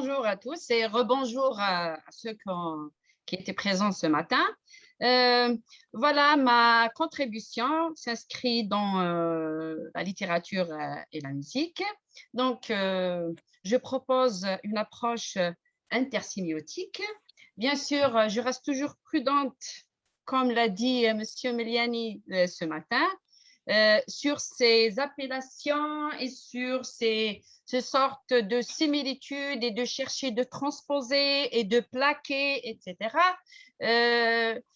bonjour à tous et rebonjour à ceux qui étaient présents ce matin. Euh, voilà, ma contribution s'inscrit dans la littérature et la musique. Donc, je propose une approche intersémiotique. Bien sûr, je reste toujours prudente, comme l'a dit Monsieur Meliani ce matin, sur ces appellations et sur ces sortes de similitudes et de chercher de transposer et de plaquer, etc.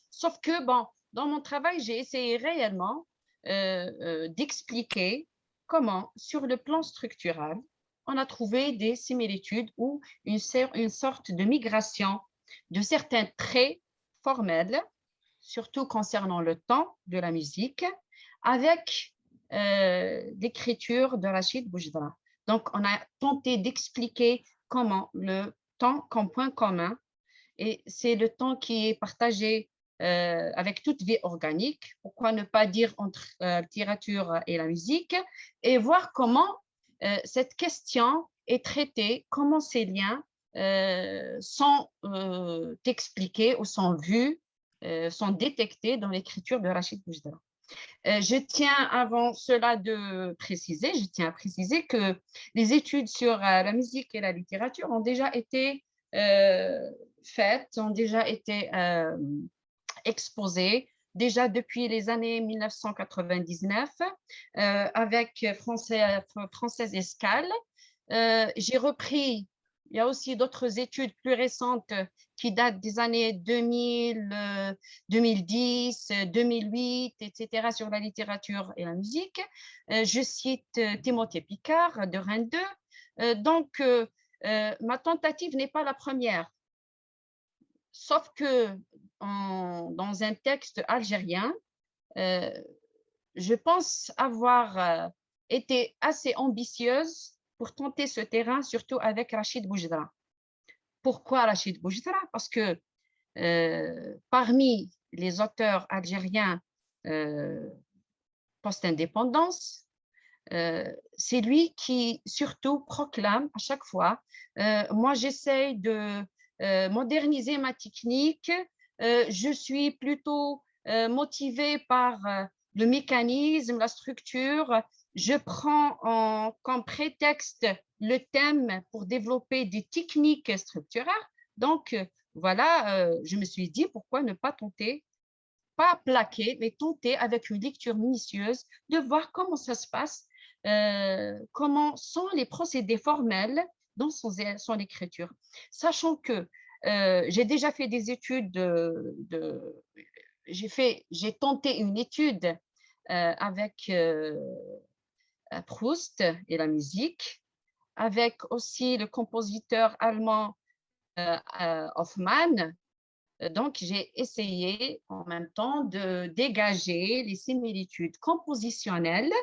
Sauf que, bon, dans mon travail, j'ai essayé réellement d'expliquer comment, sur le plan structural, on a trouvé des similitudes ou une sorte de migration de certains traits formels, surtout concernant le temps de la musique, avec l'écriture de Rachid Boujdra. Donc, on a tenté d'expliquer comment le temps comme point commun, et c'est le temps qui est partagé avec toute vie organique, pourquoi ne pas dire entre la littérature et la musique, et voir comment cette question est traitée, comment ces liens sont expliqués ou sont vus, sont détectés dans l'écriture de Rachid Boujdra. Je tiens avant cela je tiens à préciser que les études sur la musique et la littérature ont déjà été faites, ont déjà été exposées, déjà depuis les années 1999 avec Française Escale. J'ai repris, il y a aussi d'autres études plus récentes qui datent des années 2000, 2010, 2008, etc., sur la littérature et la musique. Je cite Timothée Picard de Rennes 2. Donc, ma tentative n'est pas la première, sauf que dans un texte algérien, je pense avoir été assez ambitieuse pour tenter ce terrain, surtout avec Rachid Boujdra. Pourquoi Rachid Boujdra? Parce que parmi les auteurs algériens post-indépendance, c'est lui qui surtout proclame à chaque fois, moi j'essaye de moderniser ma technique, je suis plutôt motivée par le mécanisme, la structure, je prends comme prétexte le thème pour développer des techniques structurales. Donc, voilà, je me suis dit, pourquoi ne pas tenter, pas plaquer, mais tenter avec une lecture minutieuse de voir comment ça se passe, comment sont les procédés formels dans son écriture. Sachant que j'ai déjà fait des études j'ai tenté une étude avec Proust et la musique, avec aussi le compositeur allemand Hoffmann. Donc, j'ai essayé en même temps de dégager les similitudes compositionnelles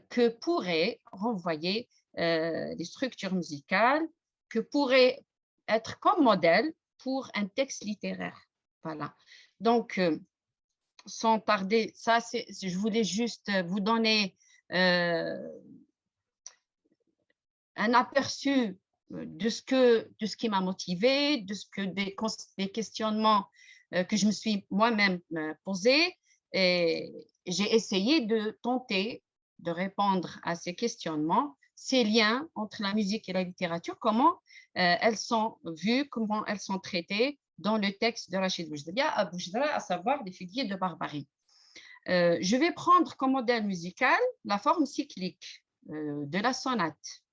que pourraient renvoyer les structures musicales, que pourraient être comme modèle pour un texte littéraire. Voilà. Donc, sans tarder, je voulais juste vous donner un aperçu de ce qui m'a motivée, des questionnements que je me suis moi-même posés. Et j'ai essayé de tenter de répondre à ces questionnements, ces liens entre la musique et la littérature, comment elles sont vues, comment elles sont traitées dans le texte de Rachid Boujdra, à savoir des figuiers de barbarie. Je vais prendre comme modèle musical la forme cyclique de la sonate.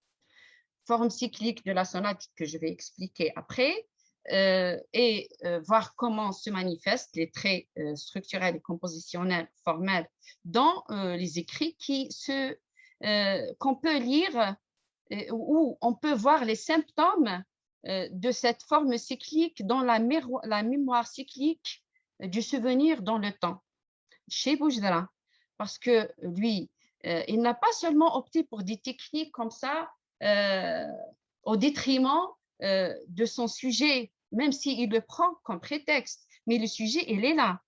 Forme cyclique de la sonate que je vais expliquer après, et voir comment se manifestent les traits structurels et compositionnels formels dans les écrits qu'on peut lire, où on peut voir les symptômes de cette forme cyclique dans la mémoire cyclique du souvenir dans le temps, chez Boujdra. Parce que lui, il n'a pas seulement opté pour des techniques comme ça, au détriment de son sujet, même s'il le prend comme prétexte. Mais le sujet, il est là.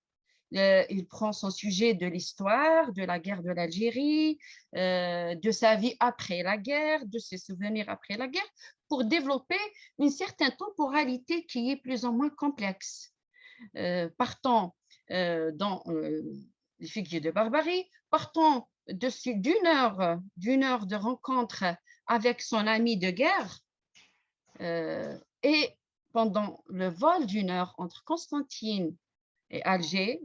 il prend son sujet de l'histoire, de la guerre de l'Algérie, de sa vie après la guerre, de ses souvenirs après la guerre, pour développer une certaine temporalité qui est plus ou moins complexe. Partant dans les figures de barbarie, partant d'une heure de rencontre avec son ami de guerre, et pendant le vol d'une heure entre Constantine et Alger,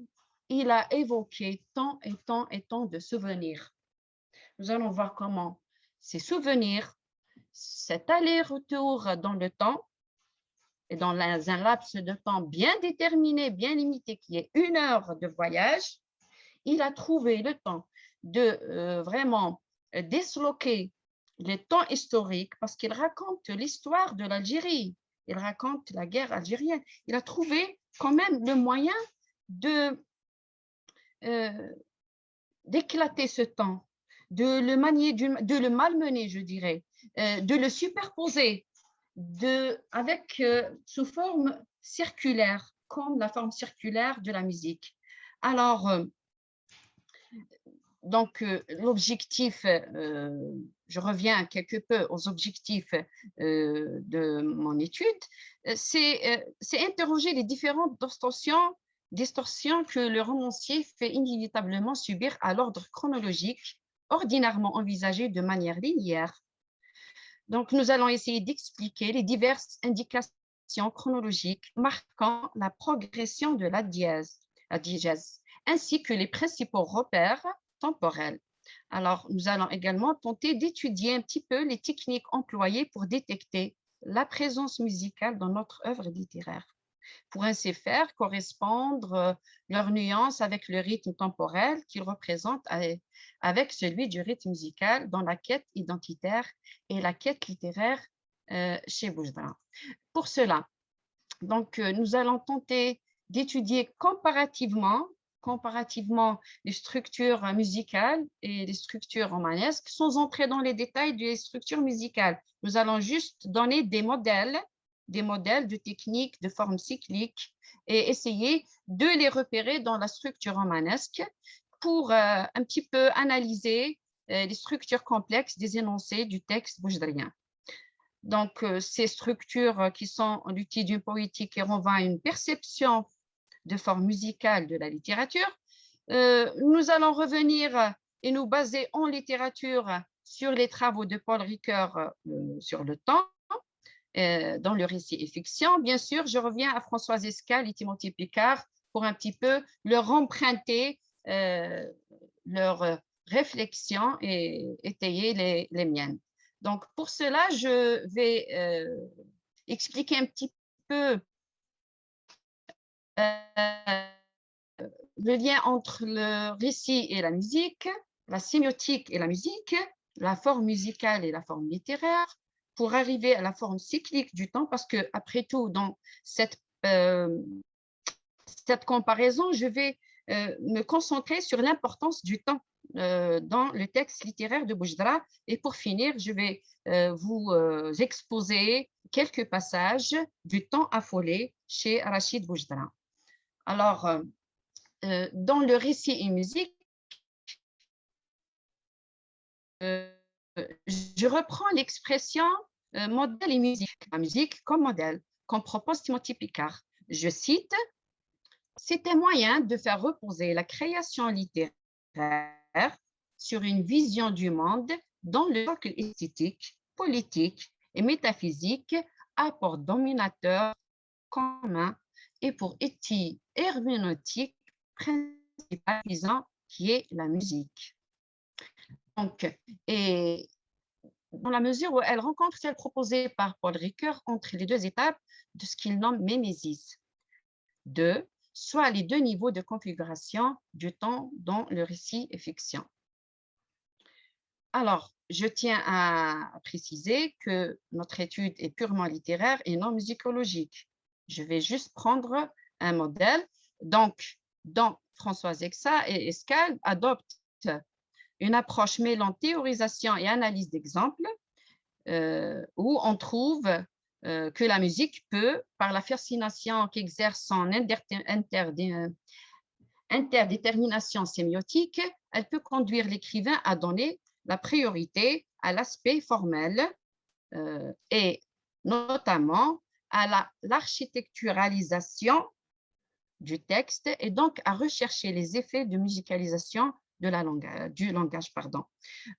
il a évoqué tant et tant et tant de souvenirs. Nous allons voir comment ces souvenirs, cet aller-retour dans le temps, et dans un laps de temps bien déterminé, bien limité, qui est 1 heure de voyage, il a trouvé le temps de vraiment disloquer le temps historique parce qu'il raconte l'histoire de l'Algérie, il raconte la guerre algérienne. Il a trouvé quand même le moyen d'éclater ce temps, de le manier, de le malmener, je dirais, de le superposer sous forme circulaire, comme la forme circulaire de la musique. Alors, donc, l'objectif, je reviens quelque peu aux objectifs de mon étude, c'est interroger les différentes distorsions que le romancier fait inévitablement subir à l'ordre chronologique, ordinairement envisagé de manière linéaire. Donc, nous allons essayer d'expliquer les diverses indications chronologiques marquant la progression de la dièse, ainsi que les principaux repères temporels. Alors, nous allons également tenter d'étudier un petit peu les techniques employées pour détecter la présence musicale dans notre œuvre littéraire, pour ainsi faire correspondre leurs nuances avec le rythme temporel qu'ils représentent avec celui du rythme musical dans la quête identitaire et la quête littéraire chez Boujdara. Pour cela, donc, nous allons tenter d'étudier comparativement les structures musicales et les structures romanesques sans entrer dans les détails des structures musicales. Nous allons juste donner des modèles de techniques, de formes cycliques et essayer de les repérer dans la structure romanesque pour un petit peu analyser les structures complexes des énoncés du texte boujdarien. Donc, ces structures qui sont l'outil d'une poétique qui renvoient à une perception de forme musicale de la littérature. Nous allons revenir et nous baser en littérature sur les travaux de Paul Ricoeur sur le temps, dans le récit et fiction. Bien sûr, je reviens à Françoise Escale et Timothy Picard pour un petit peu leur emprunter leurs réflexions et étayer les miennes. Donc, pour cela, je vais expliquer un petit peu le lien entre le récit et la musique, la sémiotique et la musique, la forme musicale et la forme littéraire, pour arriver à la forme cyclique du temps, parce que après tout, dans cette comparaison, je vais me concentrer sur l'importance du temps dans le texte littéraire de Boujdara. Et pour finir, je vais vous exposer quelques passages du temps affolé chez Rachid Boujdara. Alors, dans le récit et musique, je reprends l'expression modèle et musique, la musique comme modèle, comme propose Timothy Picard. Je cite, « C'est un moyen de faire reposer la création littéraire sur une vision du monde dont le socle esthétique, politique et métaphysique a pour dominateur commun et pour outil herméneutique principal qui est la musique. » Donc, et dans la mesure où elle rencontre celle proposée par Paul Ricoeur entre les deux étapes de ce qu'il nomme mémésis. Soit les deux niveaux de configuration du temps dans le récit et fiction. Alors, je tiens à préciser que notre étude est purement littéraire et non musicologique. Je vais juste prendre un modèle. Donc, Françoise Escale adopte une approche mêlant théorisation et analyse d'exemples, où on trouve que la musique peut, par la fascination qu'exerce son interdétermination sémiotique, elle peut conduire l'écrivain à donner la priorité à l'aspect formel et notamment à l'architecturalisation du texte et donc à rechercher les effets de musicalisation du langage.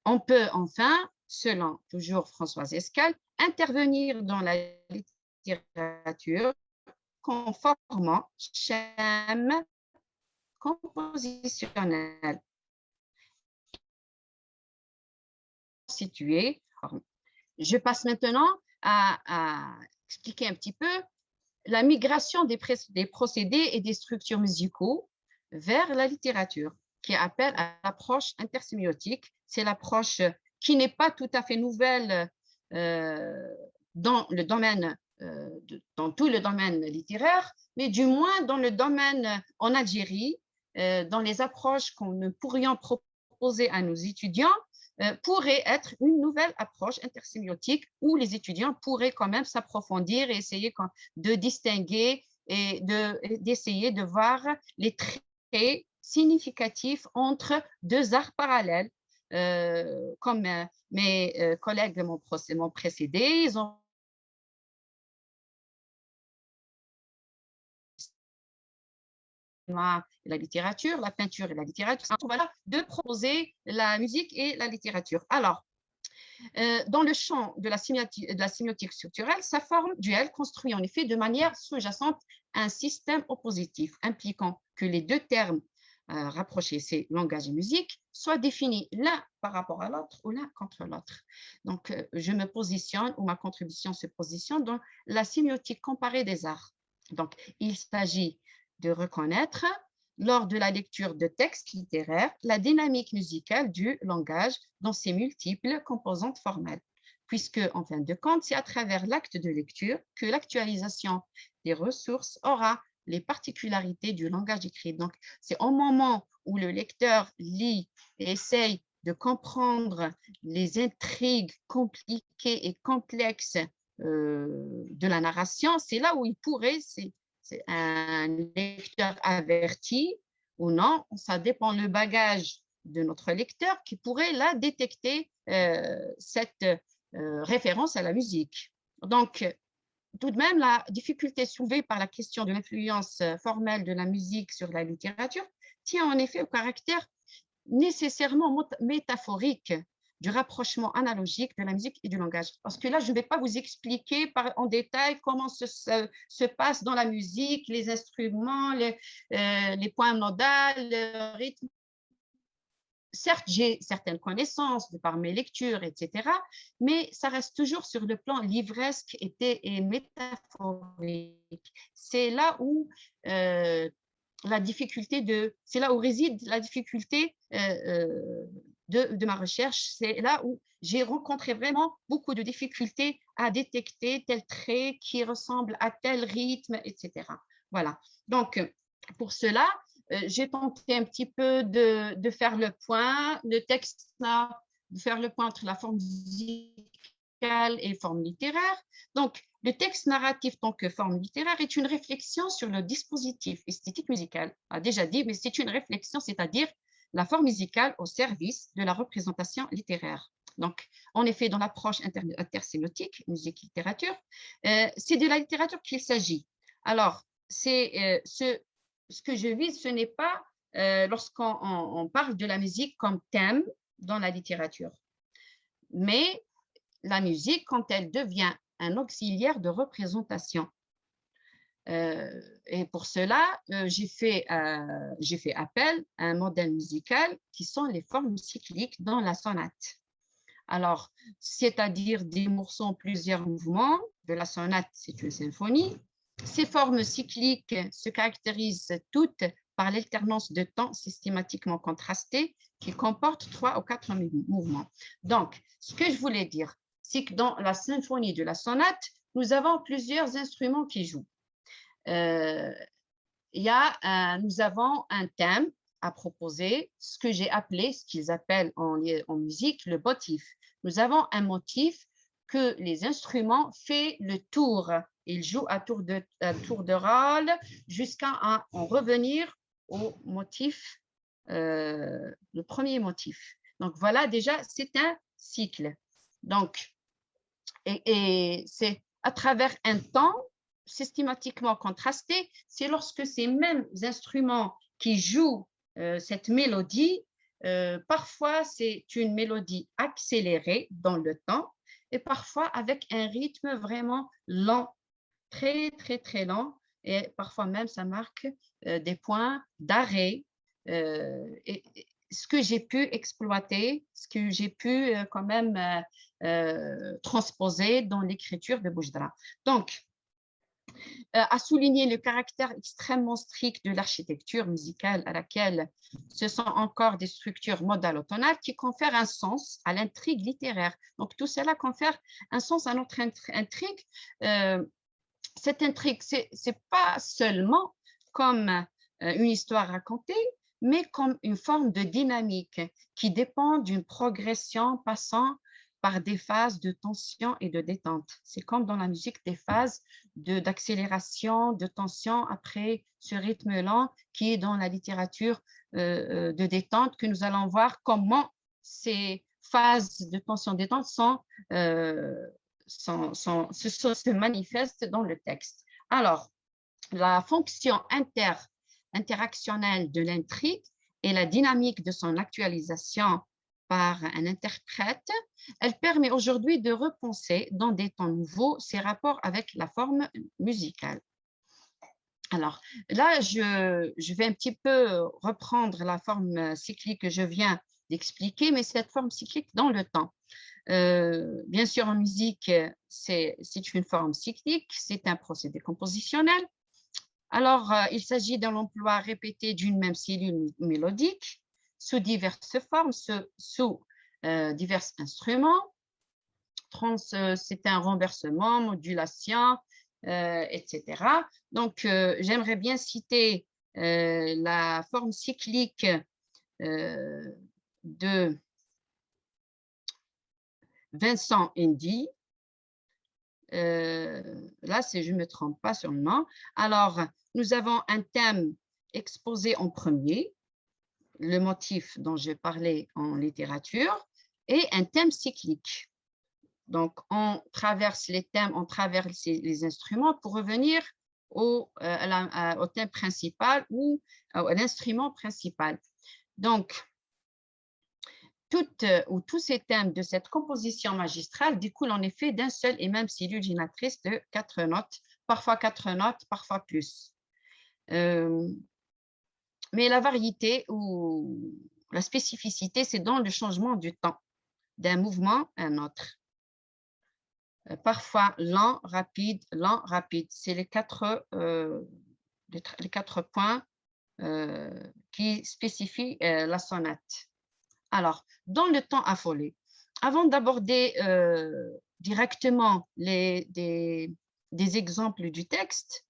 On peut enfin, selon toujours Françoise Escale, intervenir dans la littérature conformant schème compositionnel situé. Je passe maintenant à expliquer un petit peu la migration des procédés et des structures musicaux vers la littérature, qui appelle à l'approche intersémiotique. C'est l'approche qui n'est pas tout à fait nouvelle dans le domaine, dans tout le domaine littéraire, mais du moins dans le domaine en Algérie, dans les approches qu'on ne pourrions proposer à nos étudiants, pourrait être une nouvelle approche intersémiotique où les étudiants pourraient quand même s'approfondir et essayer de distinguer et d'essayer de voir les traits significatifs entre deux arts parallèles. Comme mes collègues m'ont précédé, ils ont la littérature, la peinture et la littérature. Voilà, de proposer la musique et la littérature. Alors, dans le champ de la sémiotique structurelle, sa forme duelle construit en effet de manière sous-jacente un système oppositif impliquant que les deux termes rapprochés, c'est langage et musique, soient définis l'un par rapport à l'autre ou l'un contre l'autre. Donc, je me positionne, ou ma contribution se positionne dans la sémiotique comparée des arts. Donc, il s'agit de reconnaître, lors de la lecture de textes littéraires, la dynamique musicale du langage dans ses multiples composantes formelles, puisque, en fin de compte, c'est à travers l'acte de lecture que l'actualisation des ressources aura les particularités du langage écrit. Donc, c'est au moment où le lecteur lit et essaye de comprendre les intrigues compliquées et complexes de la narration, c'est là où il pourrait, c'est un lecteur averti ou non, ça dépend le bagage de notre lecteur qui pourrait là détecter cette référence à la musique. Donc, tout de même, la difficulté soulevée par la question de l'influence formelle de la musique sur la littérature tient en effet au caractère nécessairement métaphorique du rapprochement analogique de la musique et du langage. Parce que là, je ne vais pas vous expliquer en détail comment se passe dans la musique, les instruments, les points modales, le rythme. Certes, j'ai certaines connaissances de par mes lectures, etc., mais ça reste toujours sur le plan livresque et métaphorique. C'est là où la difficulté c'est là où réside la difficulté de ma recherche. C'est là où j'ai rencontré vraiment beaucoup de difficultés à détecter tel trait qui ressemble à tel rythme, etc. Voilà. Donc, pour cela, j'ai tenté un petit peu de faire le point, de faire le point entre la forme musicale et forme littéraire. Donc, le texte narratif tant que forme littéraire est une réflexion sur le dispositif esthétique musical. On a déjà dit, mais c'est une réflexion, c'est-à-dire la forme musicale au service de la représentation littéraire. Donc, en effet, dans l'approche intersémiotique, musique-littérature, c'est de la littérature qu'il s'agit. Alors, c'est ce que je vise, ce n'est pas lorsqu'on parle de la musique comme thème dans la littérature, mais la musique quand elle devient un auxiliaire de représentation. Et pour cela, j'ai fait appel à un modèle musical qui sont les formes cycliques dans la sonate. Alors, c'est-à-dire des morceaux en plusieurs mouvements. De la sonate, c'est une symphonie. Ces formes cycliques se caractérisent toutes par l'alternance de temps systématiquement contrasté qui comporte 3 ou 4 mouvements. Donc, ce que je voulais dire, c'est que dans la symphonie de la sonate, nous avons plusieurs instruments qui jouent. Nous avons un thème à proposer, ce que j'ai appelé, ce qu'ils appellent en musique, le motif. Nous avons un motif que les instruments font le tour. Ils jouent à tour de rôle jusqu'à en revenir au motif, le premier motif. Donc, voilà, déjà, c'est un cycle. Donc, et c'est à travers un temps systématiquement contrasté, c'est lorsque ces mêmes instruments qui jouent cette mélodie, parfois c'est une mélodie accélérée dans le temps et parfois avec un rythme vraiment lent, très, très, très lent, et parfois même ça marque des points d'arrêt. Et ce que j'ai pu exploiter, ce que j'ai pu quand même transposer dans l'écriture de Boujdra. Donc, à souligner le caractère extrêmement strict de l'architecture musicale à laquelle ce sont encore des structures modales autonales qui confèrent un sens à l'intrigue littéraire. Donc, tout cela confère un sens à notre intrigue. Cette intrigue, ce n'est pas seulement comme une histoire racontée, mais comme une forme de dynamique qui dépend d'une progression passant par des phases de tension et de détente. C'est comme dans la musique des phases d'accélération, de tension après ce rythme lent qui est dans la littérature de détente, que nous allons voir comment ces phases de tension-détente se manifestent dans le texte. Alors, la fonction interactionnelle de l'intrigue et la dynamique de son actualisation par un interprète, elle permet aujourd'hui de repenser dans des temps nouveaux ses rapports avec la forme musicale. Alors là, je vais un petit peu reprendre la forme cyclique que je viens d'expliquer, mais cette forme cyclique dans le temps. Bien sûr, en musique, c'est une forme cyclique, c'est un procédé compositionnel. Alors, il s'agit d'un emploi répété d'une même cellule mélodique sous diverses formes, sous divers instruments. C'est un renversement, modulation, etc. Donc, j'aimerais bien citer la forme cyclique de Vincent Indy. Là, je ne me trompe pas sur le nom. Alors, nous avons un thème exposé en premier, le motif dont j'ai parlé en littérature, et un thème cyclique. Donc, on traverse les thèmes, on traverse les instruments pour revenir au thème principal ou à l'instrument principal. Donc, tous ces thèmes de cette composition magistrale découlent en effet d'un seul et même cellule génératrice de 4 notes, parfois plus. Mais la variété ou la spécificité, c'est dans le changement du temps, d'un mouvement à un autre. Parfois lent, rapide. C'est les quatre points qui spécifient la sonate. Alors, dans le temps affolé, avant d'aborder directement des exemples du texte,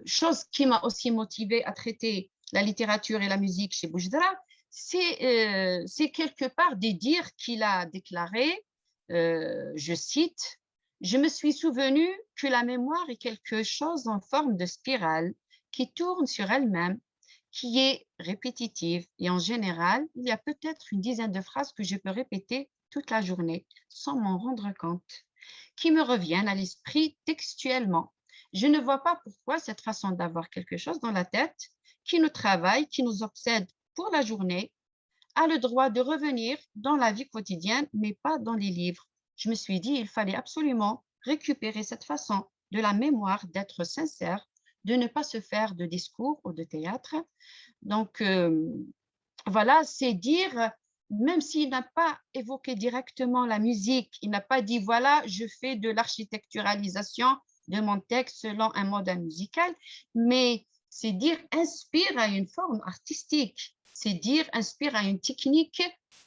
chose qui m'a aussi motivée à traiter la littérature et la musique chez Boujdra, c'est quelque part des dires qu'il a déclarés, je cite, « Je me suis souvenu que la mémoire est quelque chose en forme de spirale qui tourne sur elle-même, qui est répétitive et en général, il y a peut-être une dizaine de phrases que je peux répéter toute la journée sans m'en rendre compte, qui me reviennent à l'esprit textuellement. Je ne vois pas pourquoi cette façon d'avoir quelque chose dans la tête qui nous travaille, qui nous obsède pour la journée, a le droit de revenir dans la vie quotidienne, mais pas dans les livres. Je me suis dit, il fallait absolument récupérer cette façon de la mémoire d'être sincère, de ne pas se faire de discours ou de théâtre. Donc, voilà, c'est dire, même s'il n'a pas évoqué directement la musique, il n'a pas dit, voilà, je fais de l'architecturalisation de mon texte selon un modèle musical, mais c'est dire, inspire à une forme artistique, c'est dire, inspire à une technique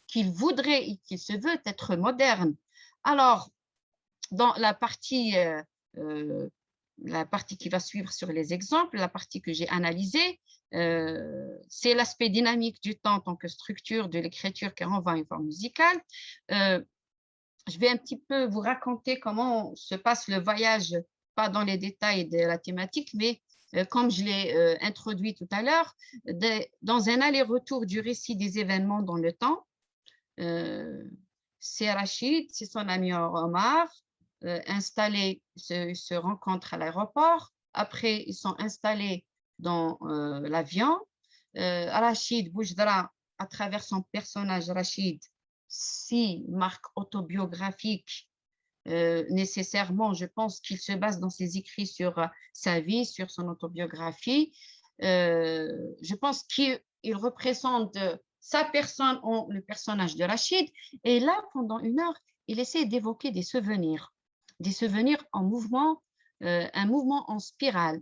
qu'il voudrait et qu'il se veut être moderne. Alors, dans la partie qui va suivre sur les exemples, la partie que j'ai analysée, c'est l'aspect dynamique du temps en tant que structure de l'écriture qui renvoie à une forme musicale. Je vais un petit peu vous raconter comment se passe le voyage, pas dans les détails de la thématique, mais comme je l'ai introduit tout à l'heure, dans un aller-retour du récit des événements dans le temps. C'est Rachid, c'est son ami Omar, installés, se rencontrent à l'aéroport. Après, ils sont installés dans l'avion. Rachid Boujdra, à travers son personnage Rachid, si marque autobiographique, nécessairement, je pense qu'il se base dans ses écrits sur sa vie, sur son autobiographie. Je pense qu'il représente sa personne en le personnage de Rachid. Et là, pendant 1 heure, il essaie d'évoquer des souvenirs en mouvement, un mouvement en spirale.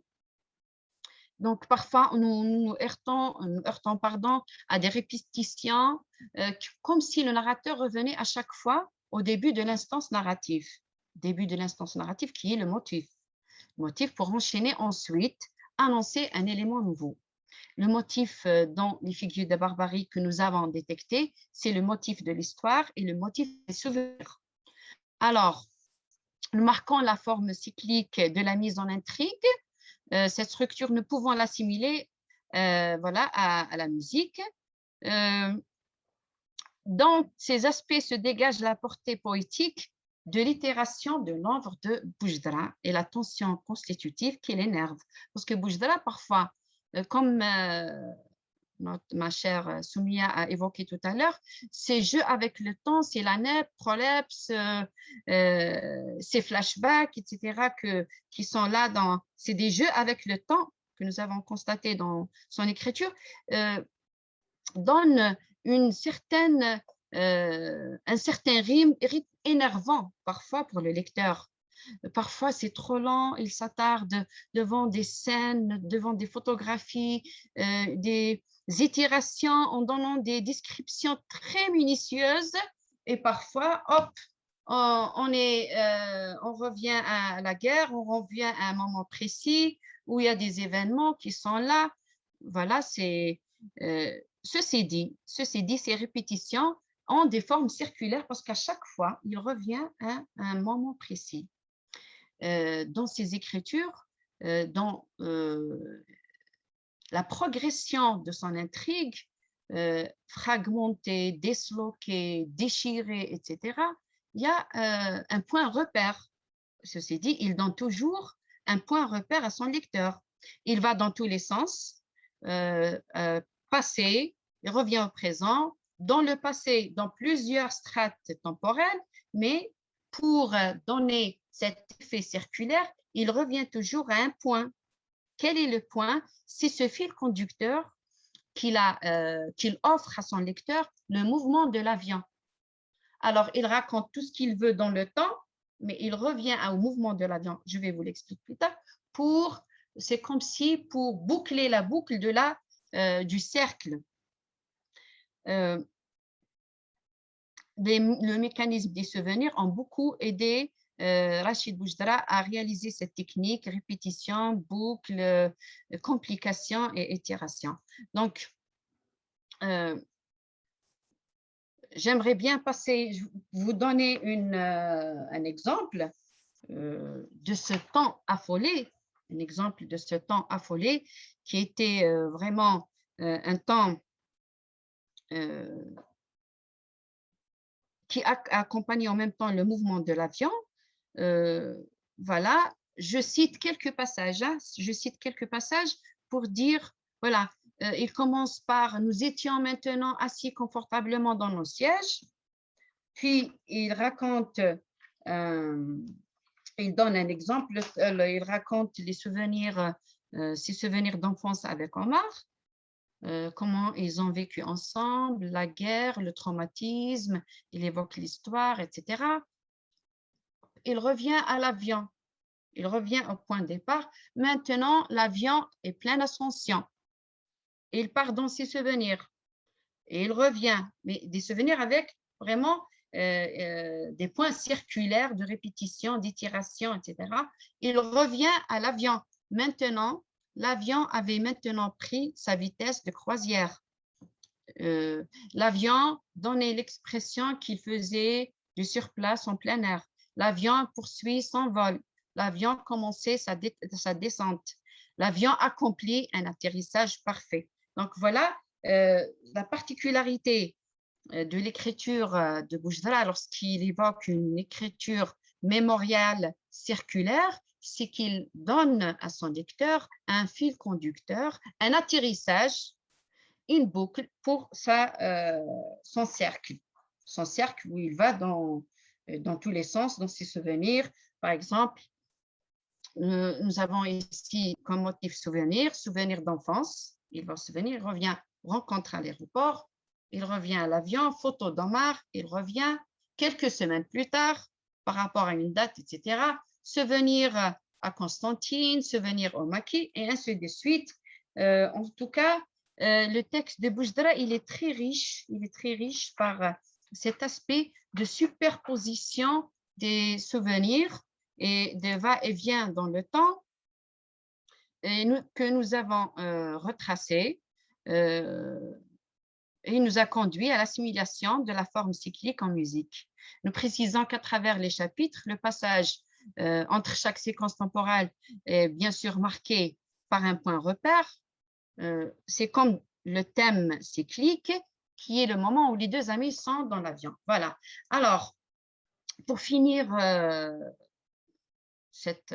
Donc, parfois, nous heurtons pardon, à des répétitions, comme si le narrateur revenait à chaque fois au début de l'instance narrative. Début de l'instance narrative qui est le motif. Motif pour enchaîner ensuite, annoncer un élément nouveau. Le motif dans les figures de barbarie que nous avons détecté, c'est le motif de l'histoire et le motif des souvenirs. Alors, nous marquons la forme cyclique de la mise en intrigue. Cette structure, nous pouvons l'assimiler voilà, à la musique. Dans ces aspects se dégage la portée poétique de l'itération de l'œuvre de Boujdra et la tension constitutive qui l'énerve. Parce que Boujdra, parfois, comme ma chère Soumia a évoqué tout à l'heure, ces jeux avec le temps, c'est la nep, prolepse, ces flashbacks, etc., qui sont là, c'est des jeux avec le temps que nous avons constaté dans son écriture, donnent un certain rythme énervant parfois pour le lecteur. Parfois, c'est trop lent, il s'attarde devant des scènes, devant des photographies, des itérations en donnant des descriptions très minutieuses et parfois, hop, on revient à la guerre, on revient à un moment précis où il y a des événements qui sont là. Voilà, ceci dit, ces répétitions ont des formes circulaires parce qu'à chaque fois, il revient à un moment précis. Dans ces écritures, dans la progression de son intrigue, fragmentée, disloquée, déchirée, etc., il y a un point repère. Ceci dit, il donne toujours un point repère à son lecteur. Il va dans tous les sens, passé, il revient au présent, dans le passé, dans plusieurs strates temporelles, mais pour donner cet effet circulaire, il revient toujours à un point. Quel est le point? C'est ce fil conducteur qu'il offre à son lecteur, le mouvement de l'avion. Alors, il raconte tout ce qu'il veut dans le temps, mais il revient au mouvement de l'avion. Je vais vous l'expliquer plus tard. C'est comme si pour boucler la boucle du cercle. Le mécanisme des souvenirs ont beaucoup aidé Rachid Boujdra a réalisé cette technique, répétition, boucle, complication et itération. Donc, j'aimerais bien vous donner un exemple de ce temps affolé, qui était vraiment un temps qui accompagne en même temps le mouvement de l'avion. Voilà, je cite quelques passages. Pour dire, voilà, il commence par « Nous étions maintenant assis confortablement dans nos sièges ». Puis, il raconte, il donne un exemple, il raconte ses souvenirs d'enfance avec Omar, comment ils ont vécu ensemble, la guerre, le traumatisme, il évoque l'histoire, etc. Il revient à l'avion, il revient au point de départ. Maintenant, l'avion est plein d'ascension. Il part dans ses souvenirs et il revient, mais des souvenirs avec vraiment des points circulaires de répétition, d'itération, etc. Il revient à l'avion. Maintenant, l'avion avait maintenant pris sa vitesse de croisière. L'avion donnait l'expression qu'il faisait du surplace en plein air. L'avion poursuit son vol. L'avion commençait sa descente. l'avion accomplit un atterrissage parfait. Donc voilà la particularité de l'écriture de Boujdara lorsqu'il évoque une écriture mémoriale circulaire, c'est qu'il donne à son lecteur un fil conducteur, un atterrissage, une boucle pour son cercle où il va dans tous les sens, dans ses souvenirs. Par exemple, nous avons ici comme motif souvenir d'enfance. Il va se souvenir, il revient, rencontre à l'aéroport, il revient à l'avion, photo d'Omar, il revient quelques semaines plus tard par rapport à une date, etc. Souvenir à Constantine, souvenir au maquis, et ainsi de suite. En tout cas, le texte de Boujdara, il est très riche par cet aspect de superposition des souvenirs et de va-et-vient dans le temps que nous avons retracé et nous a conduit à l'assimilation de la forme cyclique en musique. Nous précisons qu'à travers les chapitres, le passage entre chaque séquence temporelle est bien sûr marqué par un point repère. C'est comme le thème cyclique qui est le moment où les deux amis sont dans l'avion. Voilà. Alors, pour finir cette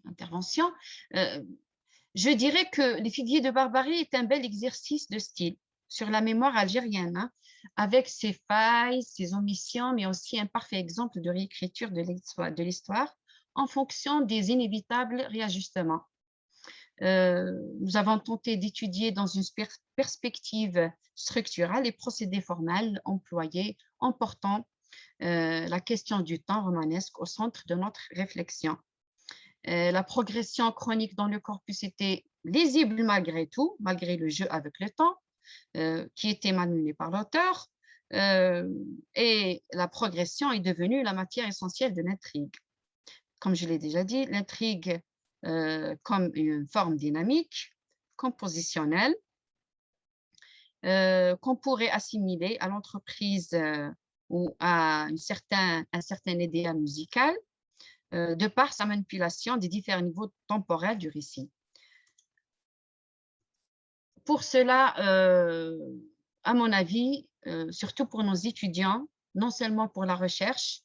intervention, je dirais que Les Figuiers de Barbarie est un bel exercice de style sur la mémoire algérienne, hein, avec ses failles, ses omissions, mais aussi un parfait exemple de réécriture de l'histoire en fonction des inévitables réajustements. Nous avons tenté d'étudier dans une perspective structurale les procédés formels employés en portant la question du temps romanesque au centre de notre réflexion. La progression chronique dans le corpus était lisible malgré tout, malgré le jeu avec le temps, qui était malmené par l'auteur, et la progression est devenue la matière essentielle de l'intrigue. Comme je l'ai déjà dit, l'intrigue comme une forme dynamique, compositionnelle, qu'on pourrait assimiler à l'entreprise ou à un certain idéal musical, de par sa manipulation des différents niveaux temporels du récit. Pour cela, à mon avis, surtout pour nos étudiants, non seulement pour la recherche,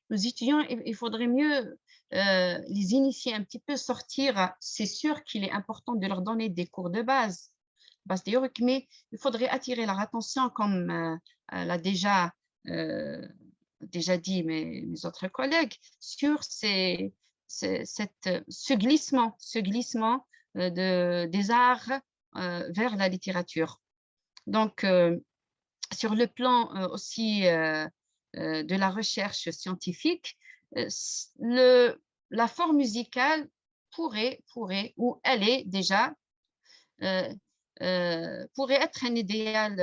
nos étudiants, il faudrait mieux les initier un petit peu, sortir. C'est sûr qu'il est important de leur donner des cours de base théorique, mais il faudrait attirer leur attention, comme l'a déjà dit mes autres collègues, sur ce glissement des arts vers la littérature. Donc, sur le plan aussi de la recherche scientifique, la forme musicale pourrait, ou elle est déjà, pourrait être un idéal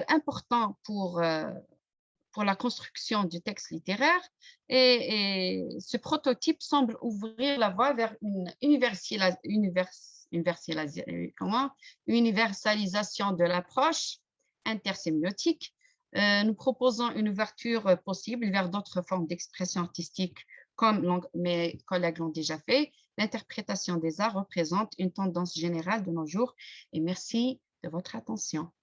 important pour la construction du texte littéraire, et ce prototype semble ouvrir la voie vers une universalisation de l'approche intersémiotique. Nous proposons une ouverture possible vers d'autres formes d'expression artistique, comme mes collègues l'ont déjà fait. L'interprétation des arts représente une tendance générale de nos jours, et merci de votre attention.